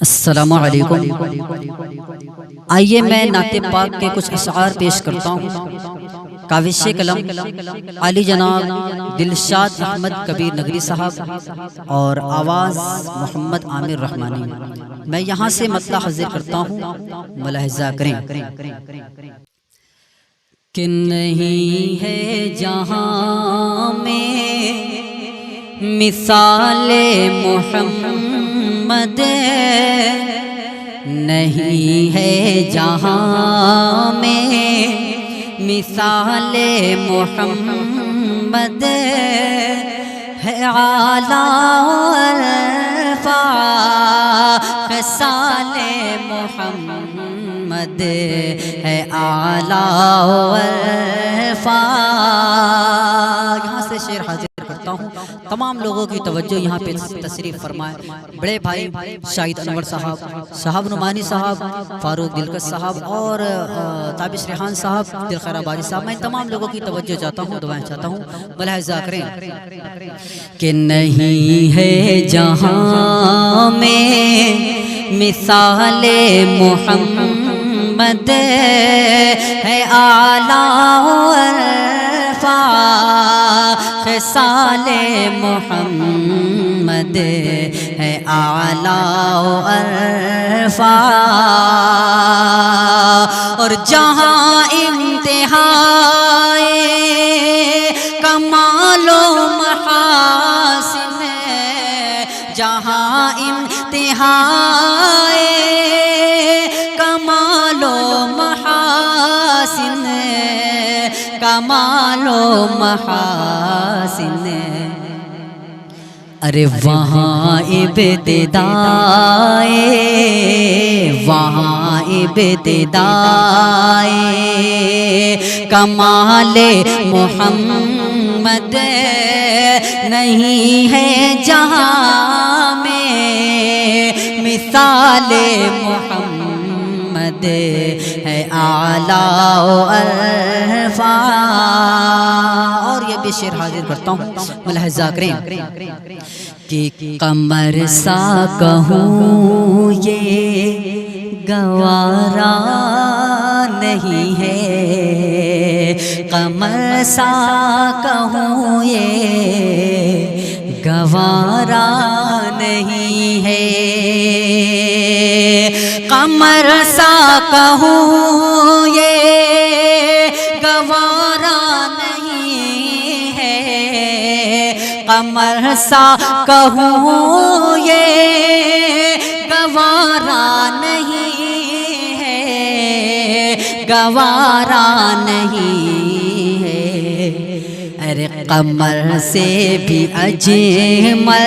السلام علیکم۔ آئیے میں نعت پاک کے کچھ اشعار پیش کرتا ہوں۔ کاوش قلم علی جناب دلشاد احمد کبیر نگری صاحب اور آواز محمد عامر رحمانی۔ میں یہاں سے مطلع حاضر کرتا ہوں، ملاحظہ کریں کہ نہیں ہے جہاں میں مثال محمد، نہیں ہے جہاں میں مثال محمد، ہے اعلیٰ خصال محمد، ہے اعلیٰ یہاں سے شعر حاضر کرتا ہوں۔ تمام لوگوں کی توجہ یہاں پہ تشریف فرمائے۔ بڑے بھائی شاہد انور صاحب، شہاب نعمانی صاحب، فاروق دلکش صاحب اور تابش ریحان صاحب، دلخیر آبادی صاحب، میں تمام لوگوں کی توجہ چاہتا ہوں، دعائیں چاہتا ہوں، ملاحظہ کریں کہ نہیں ہے جہاں میں مثال محمد، ہے اعلیٰ خصال محمد، ہے اعلیٰ اور جہاں انتہائے کمال و محاسن، جہاں انتہائے کمال و محاسن، کمال و محاسن، ارے وہاں ابتدائے، وہاں ابتدائے کمال محمد، نہیں ہے جہاں میں مثال محمد، ہے اعلیٰ اور یہ بھی شعر حاضر کرتا ہوں، ملاحظہ کریں کہ قمر سا کہوں یہ گوارا نہیں ہے، قمر سا کہوں یہ گوارا نہیں ہے، قمر سا کہوں یہ گوارا نہیں ہے، قمر سا کہوں یہ گوارا نہیں ہے، گوارا نہیں ہے، ارے قمر سے بھی اجمل،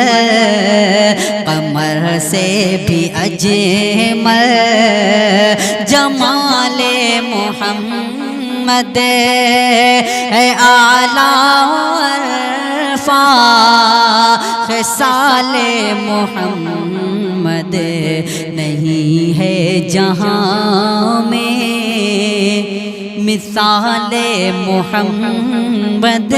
قمر سے بھی اجمل جمال محمد، ہے اعلیٰ خصال محمد، نہیں ہے جہاں میں مثال محمد،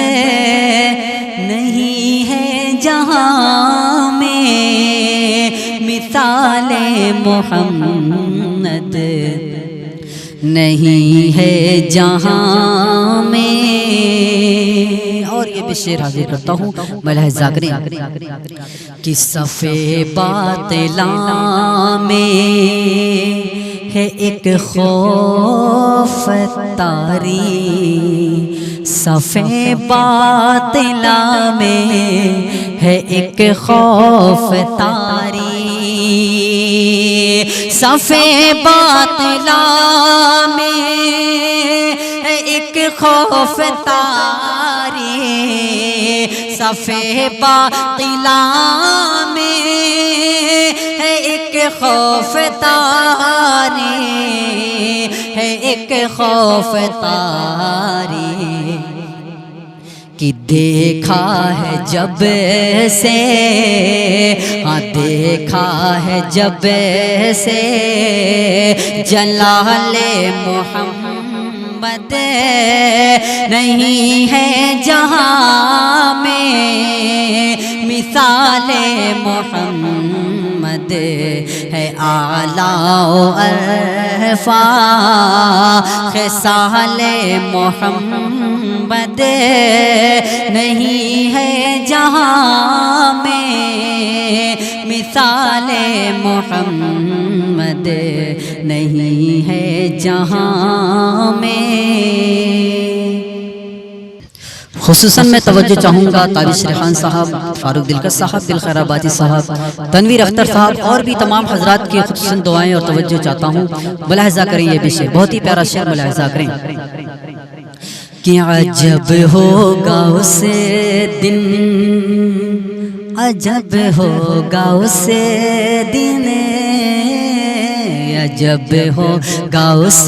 نہیں ہے جہاں میں مثال محمد، نہیں ہے جہاں میں۔ اور یہ بھی شعر حاضر کرتا ہوں، ملاحظہ کریں کہ صف باطلاں میں ہے ایک خوف طاری، صف باطلاں میں ہے ایک خوف طاری، صف باطلاں میں ہے ایک خوف طاری، صف باطلاں میں ہے ایک خوف طاری، ہے ایک خوف طاری، کہ دیکھا ہے جب سے، ہاں دیکھا ہے جب سے جلال محمد، نہیں ہے جہاں میں مثال محمد، محمد ہے اعلیٰ و عرفا خصال محمد نہیں ہے جہاں میں مثال محمد نہیں ہے جہاں میں۔ خصوصاً میں توجہ چاہوں گا تابش ریحان صاحب، فاروق دلکش صاحب، دلخیر آبادی صاحب، تنویر اختر صاحب اور بھی تمام حضرات کی خصوصاً دعائیں اور توجہ چاہتا ہوں۔ ملاحظہ کریں یہ بھی شعر، بہت ہی پیارا شعر، ملاحظہ کریں کہ عجب ہوگا اس دن، عجب ہوگا اس دن، عجب ہوگا اس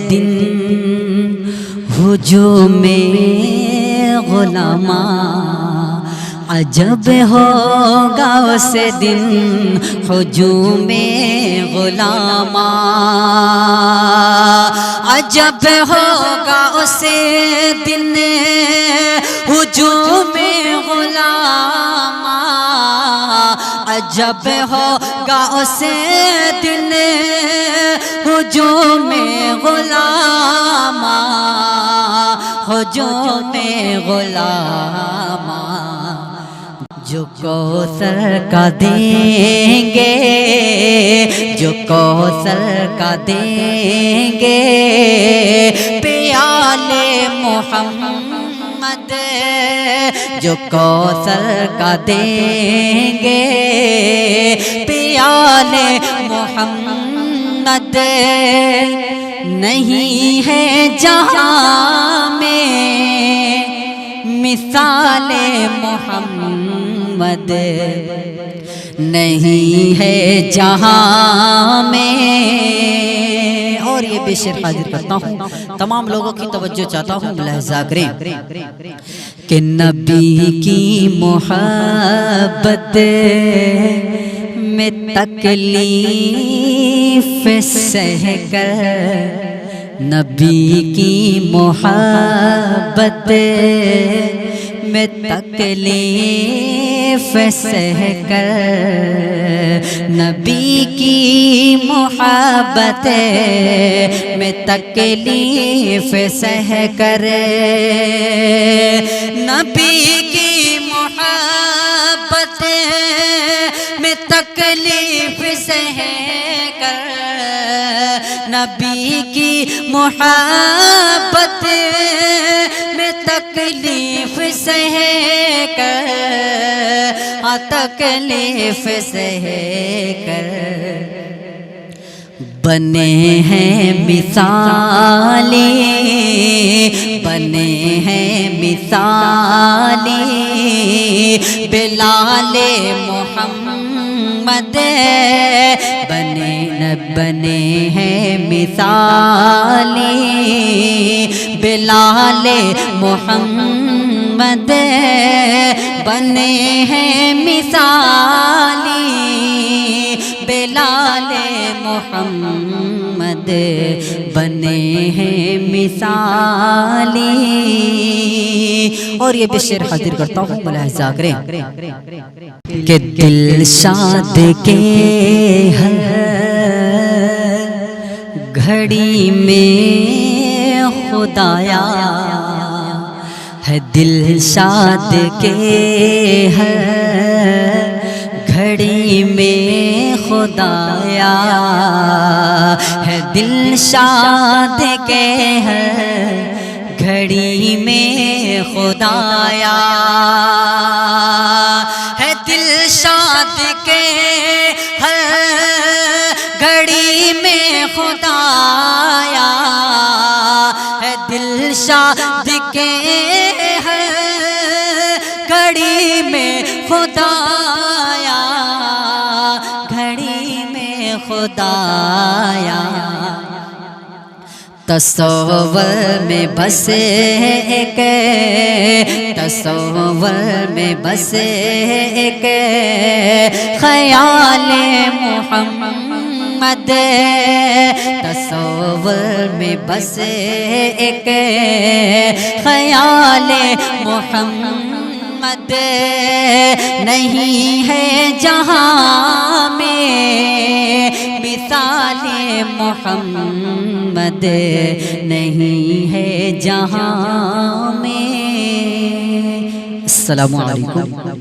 دن ہجوم غلاماں، عجب ہوگا اس دن ہجوم غلاماں، عجب ہوگا اس دن ہجوم غلاماں، عجب ہوگا اس دن ہجوم غلاماں، ہجوم غلاماں، جو کوثر کا دیں گے، جو کوثر کا دیں گے پیالے محمد، جو کوثر کا دیں گے پیالے محمد نہیں ہے جہاں میں مثال محمد، نہیں ہے جہاں میں۔ اور یہ بے شعر حاضر کرتا ہوں، تمام لوگوں کی توجہ چاہتا ہوں، ملاحظہ کریں کہ نبی کی محبت میں تکلیف سہ کر، نبی کی محبت میں تکلیف سہ کر، نبی کی محبت میں تکلیف سہ کر، نبی کی محبت میں تکلیف سہ کر، نبی کی محبت میں تکلیف سہ کر، تکلیف سہ کر بنے ہیں مثالی، بنے ہیں مثالی بلال محمد، بنے ہیں مثالی بلال محمد، بنے ہیں مثالی بلال محمد، بنے ہیں مثالی۔ اور یہ بھی شعر حاضر کرتا ہوں، ملاحظہ کریں کہ دلشاد کے ہر گھڑی میں خدایا ہے، دلشاد کے ہر گھڑی میں خدایا ہے، دلشاد کے ہر گھڑی میں خدایا ہے، دلشاد کے ہر گھڑی میں خدایا ہے، دلشاد کے ہر گھڑی میں خدایا، گھڑی میں خدایا، تصور میں بس ایک، تصور میں بس ایک خیال محمد، تصور میں بس ایک خیال محمد، محمد نہیں ہے جہاں میں، مثال محمد نہیں ہے جہاں میں۔ السلام علیکم۔